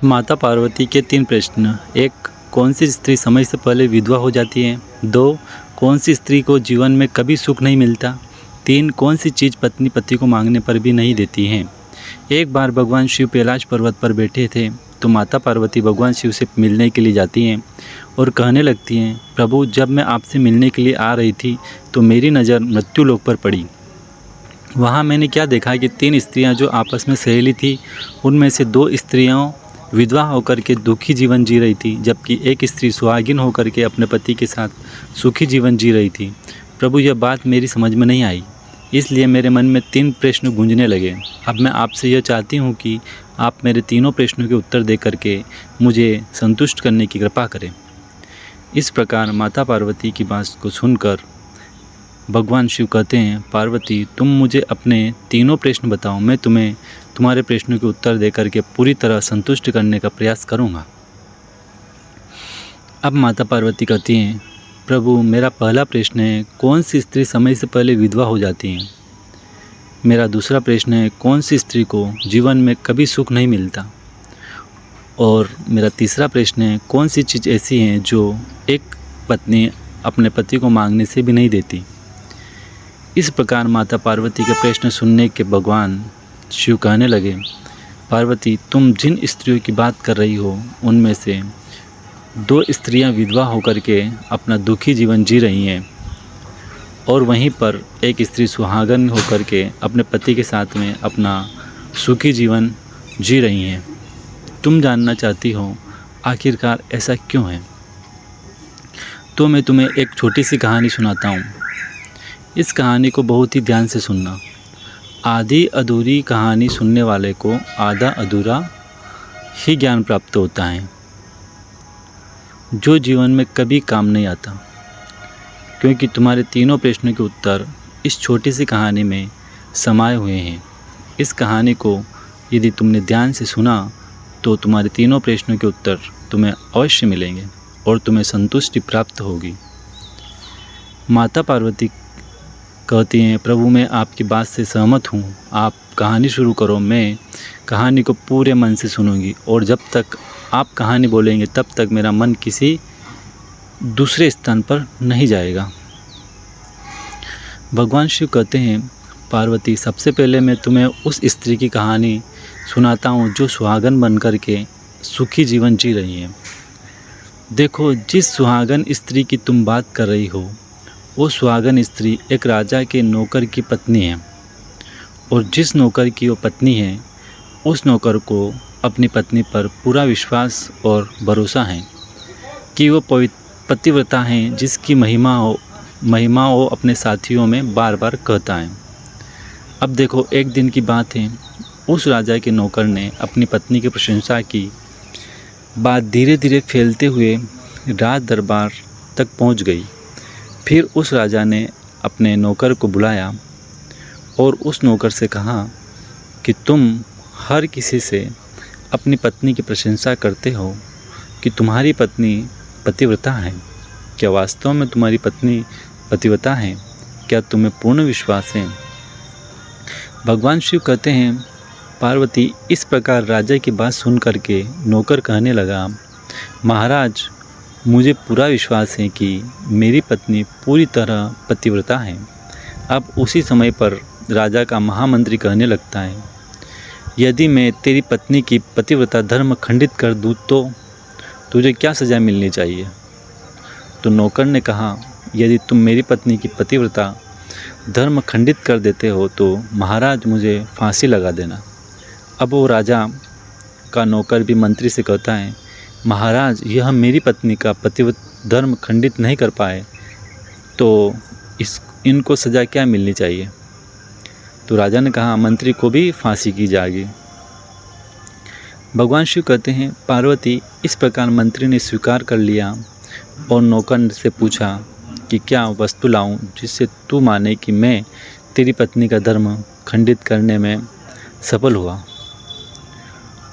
माता पार्वती के 3 प्रश्न। 1. कौन सी स्त्री समय से पहले विधवा हो जाती है? 2. कौन सी स्त्री को जीवन में कभी सुख नहीं मिलता? 3. कौन सी चीज़ पत्नी पति को मांगने पर भी नहीं देती है? एक बार भगवान शिव कैलाश पर्वत पर बैठे थे तो माता पार्वती भगवान शिव से मिलने के लिए जाती हैं और कहने लगती हैं, प्रभु, जब मैं आपसे मिलने के लिए आ रही थी तो मेरी नज़र मृत्युलोक पर पड़ी। वहाँ मैंने क्या देखा कि 3 स्त्रियाँ जो आपस में सहेली थी, उनमें से 2 स्त्रियाँ विधवा होकर के दुखी जीवन जी रही थी, जबकि एक स्त्री सुहागिन होकर के अपने पति के साथ सुखी जीवन जी रही थी। प्रभु, यह बात मेरी समझ में नहीं आई, इसलिए मेरे मन में 3 प्रश्न गूंजने लगे। अब मैं आपसे यह चाहती हूँ कि आप मेरे तीनों प्रश्नों के उत्तर दे करके मुझे संतुष्ट करने की कृपा करें। इस प्रकार माता पार्वती की बात को सुनकर भगवान शिव कहते हैं, पार्वती, तुम मुझे अपने तीनों प्रश्न बताओ, मैं तुम्हें तुम्हारे प्रश्नों के उत्तर देकर के पूरी तरह संतुष्ट करने का प्रयास करूंगा। अब माता पार्वती कहती हैं, प्रभु, मेरा पहला प्रश्न है, कौन सी स्त्री समय से पहले विधवा हो जाती है? मेरा दूसरा प्रश्न है, कौन सी स्त्री को जीवन में कभी सुख नहीं मिलता? और मेरा तीसरा प्रश्न है, कौन सी चीज़ ऐसी है जो एक पत्नी अपने पति को मांगने से भी नहीं देती? इस प्रकार माता पार्वती के प्रश्न सुनने के भगवान शिव कहने लगे, पार्वती, तुम जिन स्त्रियों की बात कर रही हो उनमें से 2 स्त्रियां विधवा होकर के अपना दुखी जीवन जी रही हैं और वहीं पर एक स्त्री सुहागन होकर के अपने पति के साथ में अपना सुखी जीवन जी रही हैं। तुम जानना चाहती हो आखिरकार ऐसा क्यों है? तो मैं तुम्हें एक छोटी सी कहानी सुनाता हूँ। इस कहानी को बहुत ही ध्यान से सुनना। आधी अधूरी कहानी सुनने वाले को आधा अधूरा ही ज्ञान प्राप्त होता है, जो जीवन में कभी काम नहीं आता, क्योंकि तुम्हारे तीनों प्रश्नों के उत्तर इस छोटी सी कहानी में समाये हुए हैं। इस कहानी को यदि तुमने ध्यान से सुना तो तुम्हारे तीनों प्रश्नों के उत्तर तुम्हें अवश्य मिलेंगे और तुम्हें संतुष्टि प्राप्त होगी। माता पार्वती कहती हैं, प्रभु, मैं आपकी बात से सहमत हूँ, आप कहानी शुरू करो, मैं कहानी को पूरे मन से सुनूंगी और जब तक आप कहानी बोलेंगे तब तक मेरा मन किसी दूसरे स्थान पर नहीं जाएगा। भगवान शिव कहते हैं, पार्वती, सबसे पहले मैं तुम्हें उस स्त्री की कहानी सुनाता हूँ जो सुहागन बन कर के सुखी जीवन जी रही है। देखो, जिस सुहागन स्त्री की तुम बात कर रही हो वो सुहागन स्त्री एक राजा के नौकर की पत्नी है और जिस नौकर की वो पत्नी है उस नौकर को अपनी पत्नी पर पूरा विश्वास और भरोसा है कि वो पतिव्रता हैं, जिसकी महिमा वो अपने साथियों में बार बार कहता है। अब देखो, एक दिन की बात है, उस राजा के नौकर ने अपनी पत्नी की प्रशंसा की बात धीरे धीरे फैलते हुए राज दरबार तक पहुंच गई। फिर उस राजा ने अपने नौकर को बुलाया और उस नौकर से कहा कि तुम हर किसी से अपनी पत्नी की प्रशंसा करते हो कि तुम्हारी पत्नी पतिव्रता है। क्या वास्तव में तुम्हारी पत्नी पतिव्रता है? क्या तुम्हें पूर्ण विश्वास है? भगवान शिव कहते हैं, पार्वती, इस प्रकार राजा की बात सुन करके नौकर कहने लगा, महाराज, मुझे पूरा विश्वास है कि मेरी पत्नी पूरी तरह पतिव्रता है। अब उसी समय पर राजा का महामंत्री कहने लगता है, यदि मैं तेरी पत्नी की पतिव्रता धर्म खंडित कर दूँ तो तुझे क्या सज़ा मिलनी चाहिए? तो नौकर ने कहा, यदि तुम मेरी पत्नी की पतिव्रता धर्म खंडित कर देते हो तो महाराज मुझे फांसी लगा देना। अब वो राजा का नौकर भी मंत्री से कहता है, महाराज, यह मेरी पत्नी का पतिव्रता धर्म खंडित नहीं कर पाए तो इनको सज़ा क्या मिलनी चाहिए? तो राजा ने कहा, मंत्री को भी फांसी की जाएगी। भगवान शिव कहते हैं, पार्वती, इस प्रकार मंत्री ने स्वीकार कर लिया और नौकर से पूछा कि क्या वस्तु लाऊं जिससे तू माने कि मैं तेरी पत्नी का धर्म खंडित करने में सफल हुआ?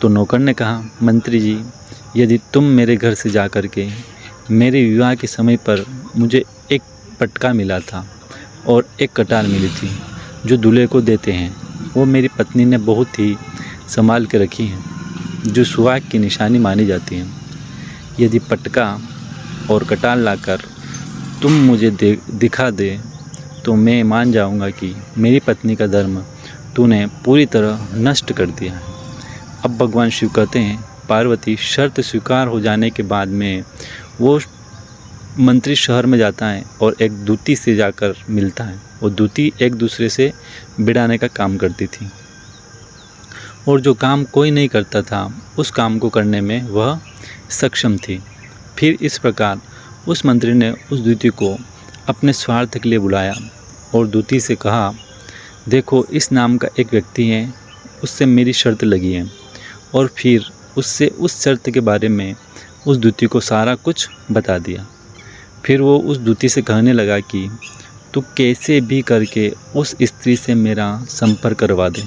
तो नौकर ने कहा, मंत्री जी, यदि तुम मेरे घर से जा कर के मेरे विवाह के समय पर मुझे एक पटका मिला था और एक कटार मिली थी जो दूल्हे को देते हैं, वो मेरी पत्नी ने बहुत ही संभाल के रखी हैं। जो सुहाग की निशानी मानी जाती हैं। यदि पटका और कटार लाकर तुम मुझे दिखा दे तो मैं मान जाऊंगा कि मेरी पत्नी का धर्म तूने पूरी तरह नष्ट कर दिया है। अब भगवान शिव कहते हैं, पार्वती, शर्त स्वीकार हो जाने के बाद में वो मंत्री शहर में जाता है और एक दूती से जाकर मिलता है। वो दूती एक दूसरे से बिड़ाने का काम करती थी और जो काम कोई नहीं करता था उस काम को करने में वह सक्षम थी। फिर इस प्रकार उस मंत्री ने उस दूती को अपने स्वार्थ के लिए बुलाया और दूती से कहा, देखो, इस नाम का एक व्यक्ति है, उससे मेरी शर्त लगी है। और फिर उससे उस शर्त के बारे में उस दूती को सारा कुछ बता दिया। फिर वो उस दूती से कहने लगा कि तू कैसे भी करके उस स्त्री से मेरा संपर्क करवा दे।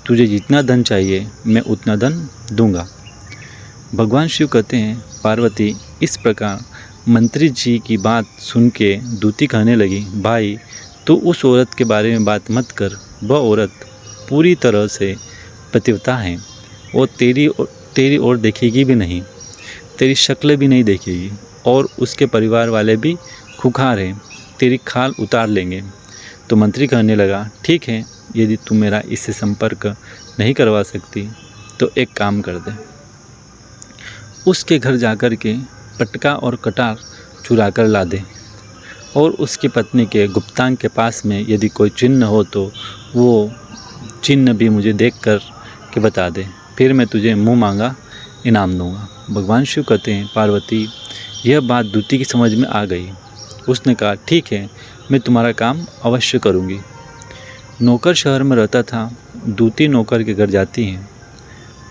तुझे जितना धन चाहिए मैं उतना धन दूंगा। भगवान शिव कहते हैं, पार्वती, इस प्रकार मंत्री जी की बात सुन के दूती कहने लगी, भाई, तू उस औरत के बारे में बात मत कर। वह औरत पूरी तरह से पतिव्रता है। वो तेरी ओर देखेगी भी नहीं, तेरी शक्ल भी नहीं देखेगी और उसके परिवार वाले भी खुखार हैं, तेरी खाल उतार लेंगे। तो मंत्री कहने लगा, ठीक है, यदि तू मेरा इससे संपर्क नहीं करवा सकती तो एक काम कर दे, उसके घर जाकर के पटका और कटार चुरा कर ला दे और उसकी पत्नी के गुप्तांग के पास में यदि कोई चिन्ह हो तो वो चिन्ह भी मुझे देख कर के बता दे, फिर मैं तुझे मुँह मांगा इनाम दूंगा। भगवान शिव कहते हैं, पार्वती, यह बात दूती की समझ में आ गई। उसने कहा, ठीक है, मैं तुम्हारा काम अवश्य करूंगी। नौकर शहर में रहता था। दूती नौकर के घर जाती हैं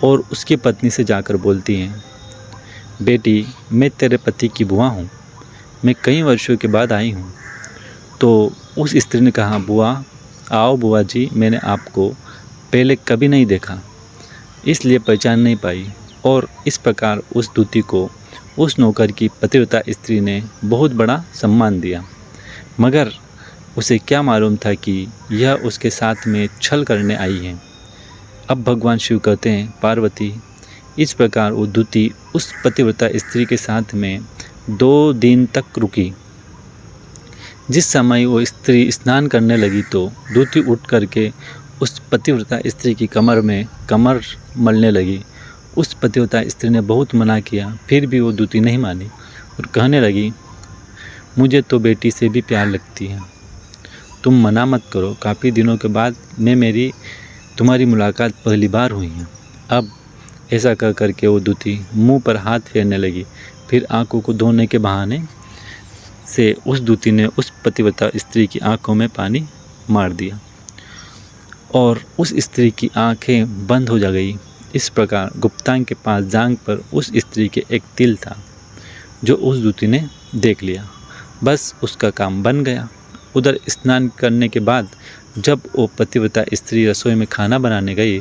और उसकी पत्नी से जाकर बोलती हैं, बेटी, मैं तेरे पति की बुआ हूँ, मैं कई वर्षों के बाद आई हूँ। तो उस स्त्री ने कहा, बुआ, आओ बुआ जी, मैंने आपको पहले कभी नहीं देखा, इसलिए पहचान नहीं पाई। और इस प्रकार उस दूती को उस नौकर की पतिव्रता स्त्री ने बहुत बड़ा सम्मान दिया, मगर उसे क्या मालूम था कि यह उसके साथ में छल करने आई है। अब भगवान शिव कहते हैं, पार्वती, इस प्रकार वो दूती उस पतिव्रता स्त्री के साथ में 2 दिन तक रुकी। जिस समय वो स्त्री स्नान करने लगी तो दूती उठ करके उस पतिव्रता स्त्री की कमर मलने लगी। उस पतिव्रता स्त्री ने बहुत मना किया, फिर भी वो दूती नहीं मानी और कहने लगी, मुझे तो बेटी से भी प्यार लगती है, तुम मना मत करो। काफ़ी दिनों के बाद तुम्हारी मुलाकात पहली बार हुई है। अब ऐसा कह करके वो दूती मुंह पर हाथ फेरने लगी। फिर आंखों को धोने के बहाने से उस दूती ने उस पतिव्रता स्त्री की आंखों में पानी मार दिया और उस स्त्री की आंखें बंद हो जा गई। इस प्रकार गुप्तांग के पास जांघ पर उस स्त्री के एक तिल था जो उस दूती ने देख लिया। बस उसका काम बन गया। उधर स्नान करने के बाद जब वो पतिव्रता स्त्री रसोई में खाना बनाने गई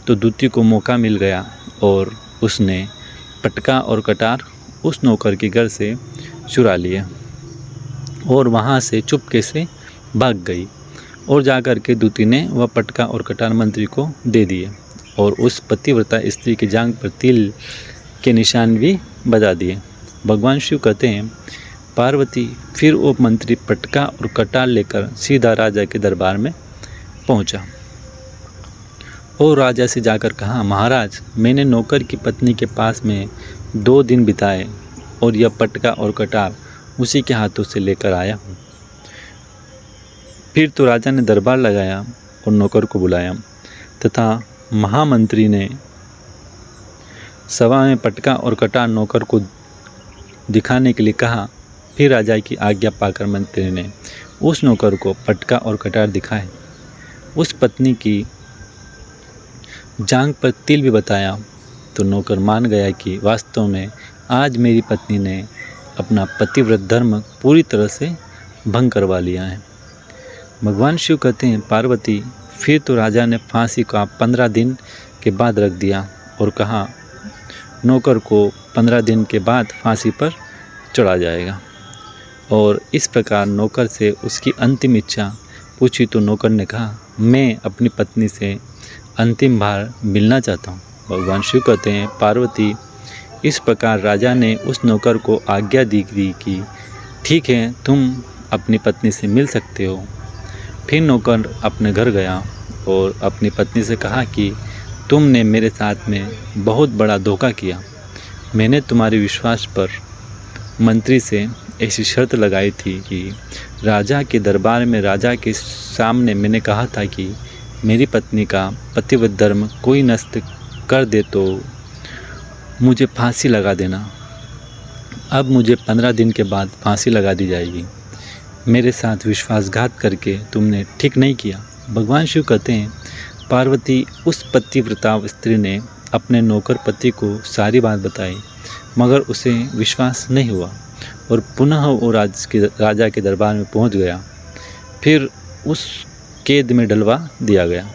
तो दूती को मौका मिल गया और उसने पटका और कटार उस नौकर के घर से चुरा लिए और वहाँ से चुपके से भाग गई और जाकर के दूती ने वह पटका और कटार मंत्री को दे दिए और उस पतिव्रता स्त्री की जांघ पर तिल के निशान भी बता दिए। भगवान शिव कहते हैं, पार्वती, फिर वो मंत्री पटका और कटार लेकर सीधा राजा के दरबार में पहुंचा और राजा से जाकर कहा, महाराज, मैंने नौकर की पत्नी के पास में 2 दिन बिताए और यह पटका और कटार उसी के हाथों से लेकर आया हूँ। फिर तो राजा ने दरबार लगाया और नौकर को बुलाया तथा महामंत्री ने सभा में पटका और कटार नौकर को दिखाने के लिए कहा। फिर राजा की आज्ञा पाकर मंत्री ने उस नौकर को पटका और कटार दिखाए। उस पत्नी की जांघ पर तिल भी बताया तो नौकर मान गया कि वास्तव में आज मेरी पत्नी ने अपना पतिव्रत धर्म पूरी तरह से भंग करवा लिया है। भगवान शिव कहते हैं, पार्वती, फिर तो राजा ने फांसी का 15 दिन के बाद रख दिया और कहा, नौकर को 15 दिन के बाद फांसी पर चढ़ा जाएगा। और इस प्रकार नौकर से उसकी अंतिम इच्छा पूछी तो नौकर ने कहा, मैं अपनी पत्नी से अंतिम बार मिलना चाहता हूँ। भगवान शिव कहते हैं, पार्वती, इस प्रकार राजा ने उस नौकर को आज्ञा दी कि ठीक है, तुम अपनी पत्नी से मिल सकते हो। फिर नौकर अपने घर गया और अपनी पत्नी से कहा कि तुमने मेरे साथ में बहुत बड़ा धोखा किया। मैंने तुम्हारे विश्वास पर मंत्री से ऐसी शर्त लगाई थी कि राजा के दरबार में राजा के सामने मैंने कहा था कि मेरी पत्नी का पतिव्रत धर्म कोई नष्ट कर दे तो मुझे फांसी लगा देना। अब मुझे 15 दिन के बाद फांसी लगा दी जाएगी। मेरे साथ विश्वासघात करके तुमने ठीक नहीं किया। भगवान शिव कहते हैं, पार्वती, उस पतिव्रता स्त्री ने अपने नौकर पति को सारी बात बताई, मगर उसे विश्वास नहीं हुआ और पुनः वो राजा के दरबार में पहुंच गया। फिर उस कैद में डलवा दिया गया।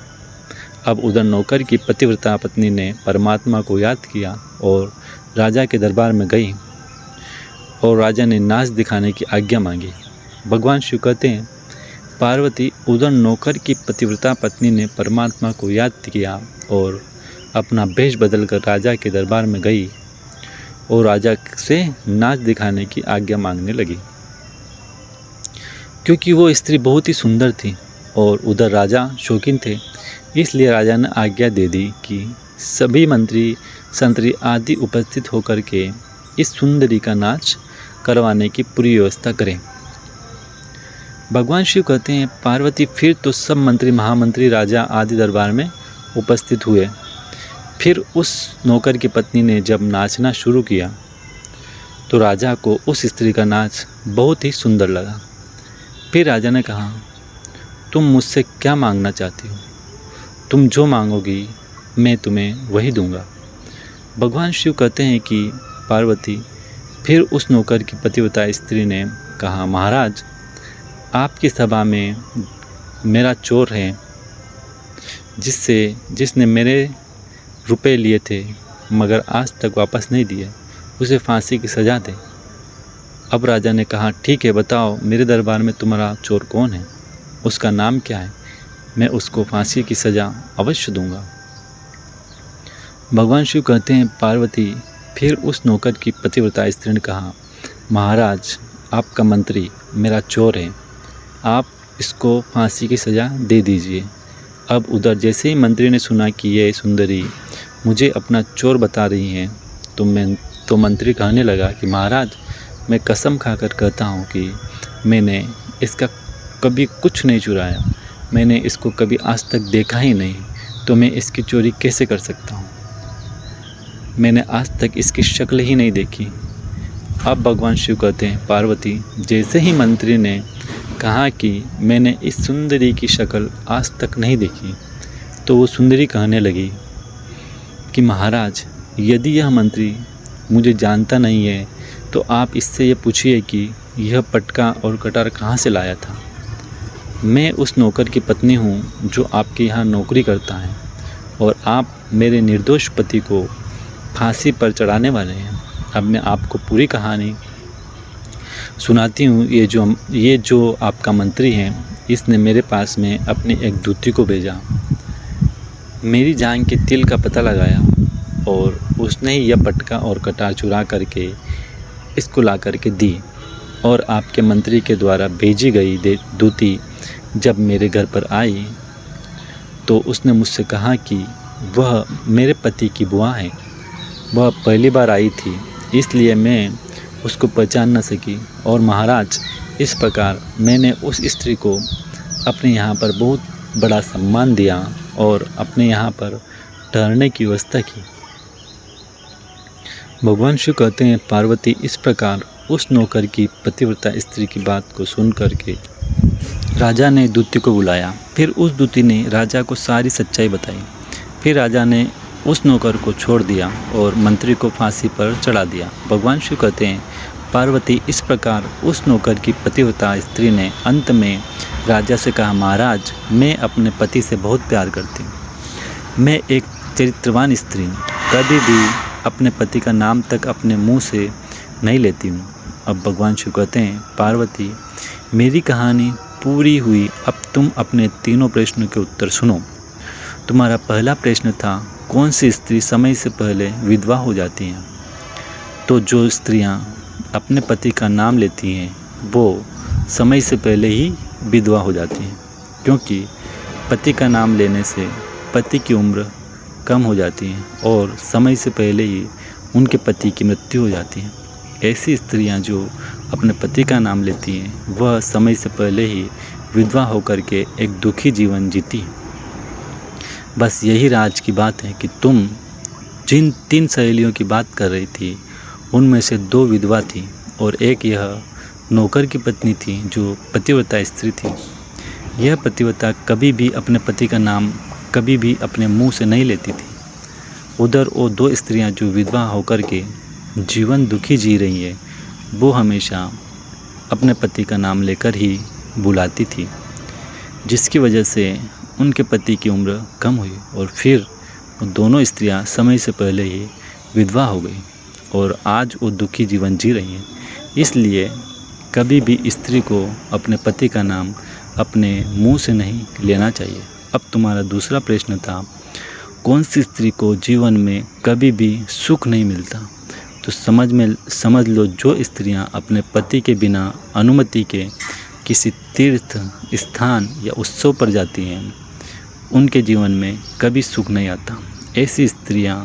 अब उधर नौकर की पतिव्रता पत्नी ने परमात्मा को याद किया और राजा के दरबार में गई और राजा ने नाच दिखाने की आज्ञा मांगी। भगवान शिव कहते हैं, पार्वती, उधर नौकर की पतिव्रता पत्नी ने परमात्मा को याद किया और अपना वेश बदलकर राजा के दरबार में गई और राजा से नाच दिखाने की आज्ञा मांगने लगी। क्योंकि वो स्त्री बहुत ही सुंदर थी और उधर राजा शौकीन थे, इसलिए राजा ने आज्ञा दे दी कि सभी मंत्री संतरी आदि उपस्थित होकर के इस सुंदरी का नाच करवाने की पूरी व्यवस्था करें। भगवान शिव कहते हैं, पार्वती, फिर तो सब मंत्री महामंत्री राजा आदि दरबार में उपस्थित हुए। फिर उस नौकर की पत्नी ने जब नाचना शुरू किया तो राजा को उस स्त्री का नाच बहुत ही सुंदर लगा। फिर राजा ने कहा, तुम मुझसे क्या मांगना चाहती हो? तुम जो मांगोगी मैं तुम्हें वही दूंगा। भगवान शिव कहते हैं कि पार्वती, फिर उस नौकर की पतिव्रता स्त्री ने कहा, महाराज, आपकी सभा में मेरा चोर है जिसने मेरे रुपए लिए थे मगर आज तक वापस नहीं दिए, उसे फांसी की सज़ा दे। अब राजा ने कहा, ठीक है, बताओ मेरे दरबार में तुम्हारा चोर कौन है, उसका नाम क्या है, मैं उसको फांसी की सज़ा अवश्य दूंगा। भगवान शिव कहते हैं, पार्वती, फिर उस नौकर की पतिव्रता स्त्री ने कहा, महाराज, आपका मंत्री मेरा चोर है, आप इसको फांसी की सज़ा दे दीजिए। अब उधर जैसे ही मंत्री ने सुना कि ये सुंदरी मुझे अपना चोर बता रही हैं तो मंत्री कहने लगा कि महाराज, मैं कसम खाकर कहता हूँ कि मैंने इसका कभी कुछ नहीं चुराया, मैंने इसको कभी आज तक देखा ही नहीं, तो मैं इसकी चोरी कैसे कर सकता हूँ? मैंने आज तक इसकी शक्ल ही नहीं देखी। अब भगवान शिव कहते हैं, पार्वती, जैसे ही मंत्री ने कहा कि मैंने इस सुंदरी की शक्ल आज तक नहीं देखी, तो वो सुंदरी कहने लगी कि महाराज, यदि यह मंत्री मुझे जानता नहीं है तो आप इससे ये पूछिए कि यह पटका और कटार कहाँ से लाया था। मैं उस नौकर की पत्नी हूँ जो आपके यहाँ नौकरी करता है और आप मेरे निर्दोष पति को फांसी पर चढ़ाने वाले हैं। अब मैं आपको पूरी कहानी सुनाती हूँ। ये जो आपका मंत्री है, इसने मेरे पास में अपनी एक दूती को भेजा, मेरी जान के तिल का पता लगाया और उसने ही यह पटका और कटार चुरा करके इसको ला करके दी और आपके मंत्री के द्वारा भेजी गई दूती जब मेरे घर पर आई तो उसने मुझसे कहा कि वह मेरे पति की बुआ है। वह पहली बार आई थी, इसलिए मैं उसको पहचान न सकी और महाराज, इस प्रकार मैंने उस स्त्री को अपने यहाँ पर बहुत बड़ा सम्मान दिया और अपने यहाँ पर ठहरने की व्यवस्था की। भगवान शिव कहते हैं, पार्वती, इस प्रकार उस नौकर की पतिव्रता स्त्री की बात को सुन करके राजा ने दूती को बुलाया। फिर उस दूती ने राजा को सारी सच्चाई बताई। फिर राजा ने उस नौकर को छोड़ दिया और मंत्री को फांसी पर चढ़ा दिया। भगवान शिव कहते हैं, पार्वती, इस प्रकार उस नौकर की पतिव्रता स्त्री ने अंत में राजा से कहा, महाराज, मैं अपने पति से बहुत प्यार करती हूँ। मैं एक चरित्रवान स्त्री हूँ, कभी भी अपने पति का नाम तक अपने मुंह से नहीं लेती हूँ। अब भगवान शिव कहते हैं, पार्वती, मेरी कहानी पूरी हुई। अब तुम अपने तीनों प्रश्नों के उत्तर सुनो। तुम्हारा पहला प्रश्न था कौन सी स्त्री समय से पहले विधवा हो जाती हैं? तो जो स्त्रियां अपने पति का नाम लेती हैं वो समय से पहले ही विधवा हो जाती हैं, क्योंकि पति का नाम लेने से पति की उम्र कम हो जाती है और समय से पहले ही उनके पति की मृत्यु हो जाती है। ऐसी स्त्रियां जो अपने पति का नाम लेती हैं वह समय से पहले ही विधवा होकर के एक दुखी जीवन जीती हैं। बस यही राज की बात है कि तुम जिन 3 सहेलियों की बात कर रही थी उनमें से 2 विधवा थी और एक यह नौकर की पत्नी थी जो पतिव्रता स्त्री थी। यह पतिव्रता कभी भी अपने पति का नाम कभी भी अपने मुंह से नहीं लेती थी। उधर वो 2 स्त्रियां जो विधवा होकर के जीवन दुखी जी रही है वो हमेशा अपने पति का नाम लेकर ही बुलाती थी, जिसकी वजह से उनके पति की उम्र कम हुई और फिर वो दोनों स्त्रियां समय से पहले ही विधवा हो गई और आज वो दुखी जीवन जी रही हैं। इसलिए कभी भी स्त्री को अपने पति का नाम अपने मुंह से नहीं लेना चाहिए। अब तुम्हारा दूसरा प्रश्न था, कौन सी स्त्री को जीवन में कभी भी सुख नहीं मिलता? तो समझ लो जो स्त्रियां अपने पति के बिना अनुमति के किसी तीर्थ स्थान या उत्सव पर जाती हैं उनके जीवन में कभी सुख नहीं आता। ऐसी स्त्रियां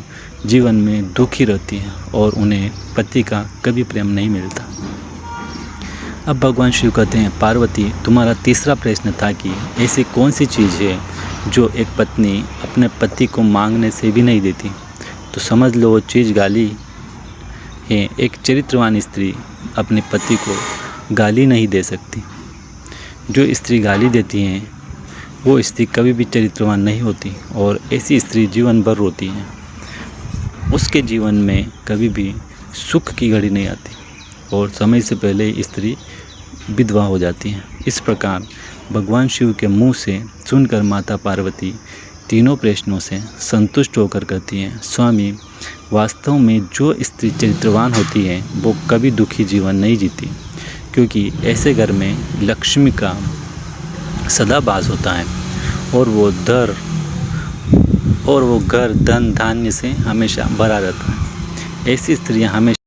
जीवन में दुखी रहती हैं और उन्हें पति का कभी प्रेम नहीं मिलता। अब भगवान शिव कहते हैं, पार्वती तुम्हारा तीसरा प्रश्न था कि ऐसी कौन सी चीज़ है जो एक पत्नी अपने पति को मांगने से भी नहीं देती? तो समझ लो वो चीज़ गाली है। एक चरित्रवान स्त्री अपने पति को गाली नहीं दे सकती। जो स्त्री गाली देती हैं वो स्त्री कभी भी चरित्रवान नहीं होती और ऐसी स्त्री जीवन भर रोती है। उसके जीवन में कभी भी सुख की घड़ी नहीं आती और समय से पहले स्त्री विधवा हो जाती है। इस प्रकार भगवान शिव के मुंह से सुनकर माता पार्वती तीनों प्रश्नों से संतुष्ट होकर कहती हैं, स्वामी वास्तव में जो स्त्री चरित्रवान होती है वो कभी दुखी जीवन नहीं जीती, क्योंकि ऐसे घर में लक्ष्मी का सदा वास होता है और वो घर धन धान्य से हमेशा भरा रहता है। ऐसी स्त्रियां हमेशा